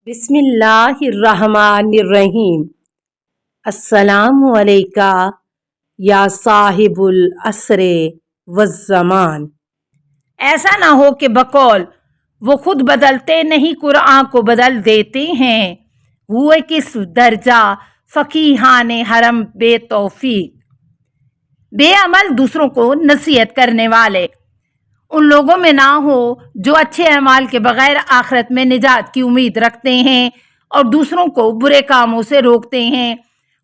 بسم اللہ الرحمن الرحیم۔ السلام علیکہ یا صاحب العصر والزمان۔ ایسا نہ ہو کہ بقول وہ خود بدلتے نہیں قرآن کو بدل دیتے ہیں، ہوئے کس درجہ فقیہان حرم بے توفیق، بے عمل دوسروں کو نصیحت کرنے والے ان لوگوں میں نہ ہو جو اچھے اعمال کے بغیر آخرت میں نجات کی امید رکھتے ہیں اور دوسروں کو برے کاموں سے روکتے ہیں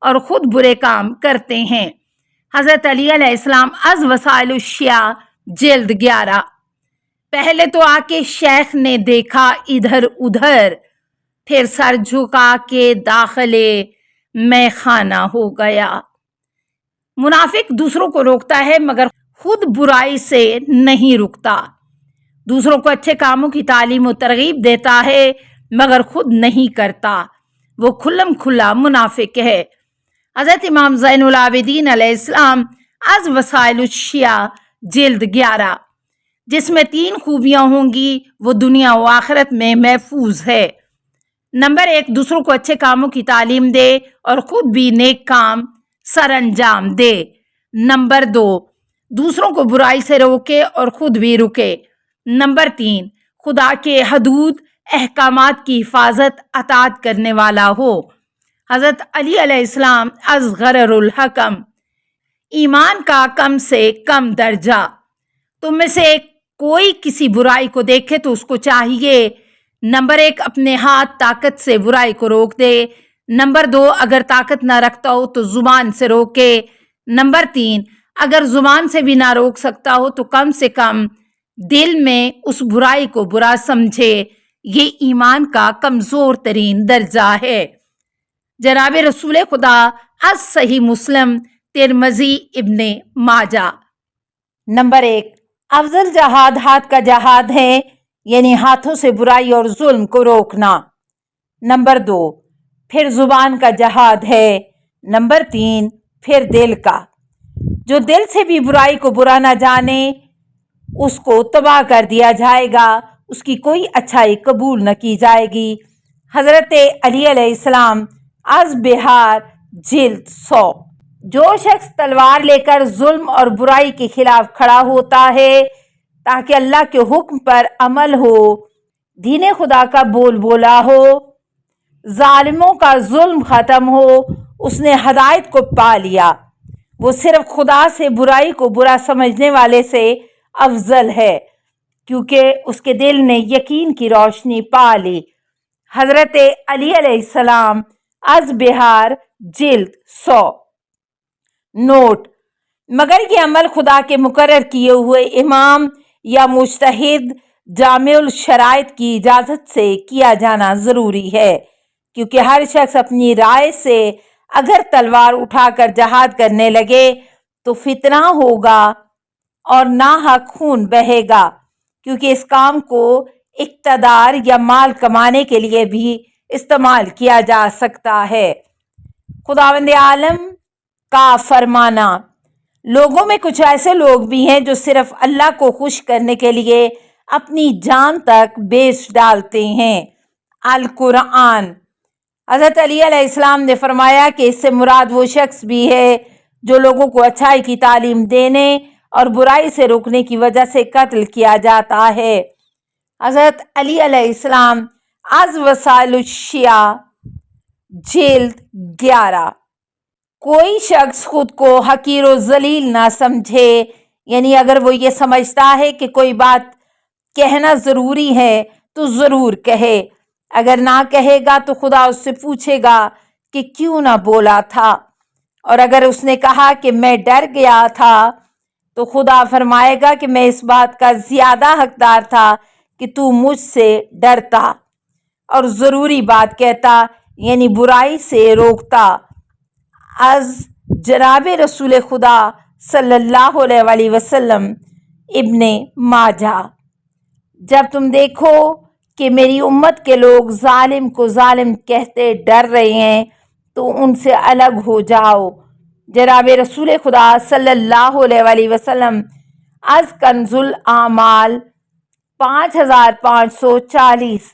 اور خود برے کام کرتے ہیں۔ حضرت علی علیہ السلام از وسائل الشیعہ جلد 11۔ پہلے تو آ کے شیخ نے دیکھا ادھر ادھر، پھر سر جھکا کے داخلے میں خانہ ہو گیا۔ منافق دوسروں کو روکتا ہے مگر خود برائی سے نہیں رکتا، دوسروں کو اچھے کاموں کی تعلیم و ترغیب دیتا ہے مگر خود نہیں کرتا، وہ کھلم کھلا منافق ہے۔ حضرت امام زین العابدین علیہ السلام از وسائل الشیعہ جلد 11۔ جس میں 3 خوبیاں ہوں گی وہ دنیا و آخرت میں محفوظ ہے۔ نمبر 1، دوسروں کو اچھے کاموں کی تعلیم دے اور خود بھی نیک کام سر انجام دے۔ نمبر 2، دوسروں کو برائی سے روکے اور خود بھی رکے۔ نمبر 3، خدا کے حدود احکامات کی حفاظت اطاعت کرنے والا ہو۔ حضرت علی علیہ السلام از غرر الحکم، ایمان کا کم سے کم درجہ۔ تم میں سے کوئی کسی برائی کو دیکھے تو اس کو چاہیے نمبر 1، اپنے ہاتھ طاقت سے برائی کو روک دے۔ نمبر 2، اگر طاقت نہ رکھتا ہو تو زبان سے روکے۔ نمبر 3، اگر زبان سے بھی نہ روک سکتا ہو تو کم سے کم دل میں اس برائی کو برا سمجھے۔ یہ ایمان کا کمزور ترین درجہ ہے۔ جناب رسول خدا از صحیح مسلم، ترمذی، ابن ماجہ۔ نمبر 1، افضل جہاد ہاتھ کا جہاد ہے، یعنی ہاتھوں سے برائی اور ظلم کو روکنا۔ نمبر 2، پھر زبان کا جہاد ہے۔ نمبر 3، پھر دل کا۔ جو دل سے بھی برائی کو برا نہ جانے اس کو تباہ کر دیا جائے گا، اس کی کوئی اچھائی قبول نہ کی جائے گی۔ حضرت علی علیہ السلام از بہار جلد 100۔ جو شخص تلوار لے کر ظلم اور برائی کے خلاف کھڑا ہوتا ہے تاکہ اللہ کے حکم پر عمل ہو، دین خدا کا بول بولا ہو، ظالموں کا ظلم ختم ہو، اس نے ہدایت کو پا لیا۔ وہ صرف خدا سے برائی کو برا سمجھنے والے سے افضل ہے، کیونکہ اس کے دل نے یقین کی روشنی پا لی۔ حضرت علی علیہ السلام از بہار جلد 100۔ نوٹ: مگر یہ عمل خدا کے مقرر کیے ہوئے امام یا مجتہد جامع الشرائط کی اجازت سے کیا جانا ضروری ہے، کیونکہ ہر شخص اپنی رائے سے اگر تلوار اٹھا کر جہاد کرنے لگے تو فتنہ ہوگا اور ناحق خون بہے گا، کیونکہ اس کام کو اقتدار یا مال کمانے کے لیے بھی استعمال کیا جا سکتا ہے۔ خداوند عالم کا فرمانا: لوگوں میں کچھ ایسے لوگ بھی ہیں جو صرف اللہ کو خوش کرنے کے لیے اپنی جان تک بیچ ڈالتے ہیں۔ القرآن۔ حضرت علی علیہ السلام نے فرمایا کہ اس سے مراد وہ شخص بھی ہے جو لوگوں کو اچھائی کی تعلیم دینے اور برائی سے روکنے کی وجہ سے قتل کیا جاتا ہے۔ حضرت علی علیہ السلام از وسائل الشیعہ جلد 11۔ کوئی شخص خود کو حقیر و ذلیل نہ سمجھے، یعنی اگر وہ یہ سمجھتا ہے کہ کوئی بات کہنا ضروری ہے تو ضرور کہے، اگر نہ کہے گا تو خدا اس سے پوچھے گا کہ کیوں نہ بولا تھا، اور اگر اس نے کہا کہ میں ڈر گیا تھا تو خدا فرمائے گا کہ میں اس بات کا زیادہ حقدار تھا کہ تو مجھ سے ڈرتا اور ضروری بات کہتا، یعنی برائی سے روکتا۔ از جناب رسول خدا صلی اللہ علیہ وسلم، ابن ماجہ۔ جب تم دیکھو کہ میری امت کے لوگ ظالم کو ظالم کہتے ڈر رہے ہیں تو ان سے الگ ہو جاؤ۔ جناب رسول خدا صلی اللہ علیہ وسلم از کنز الاعمال 5540۔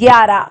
11।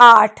8।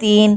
3,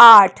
8।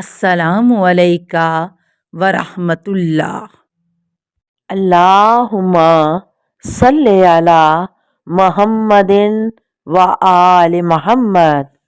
السلام علیکہ ورحمۃ اللہ۔ اللہم صلی علی محمد و آل محمد۔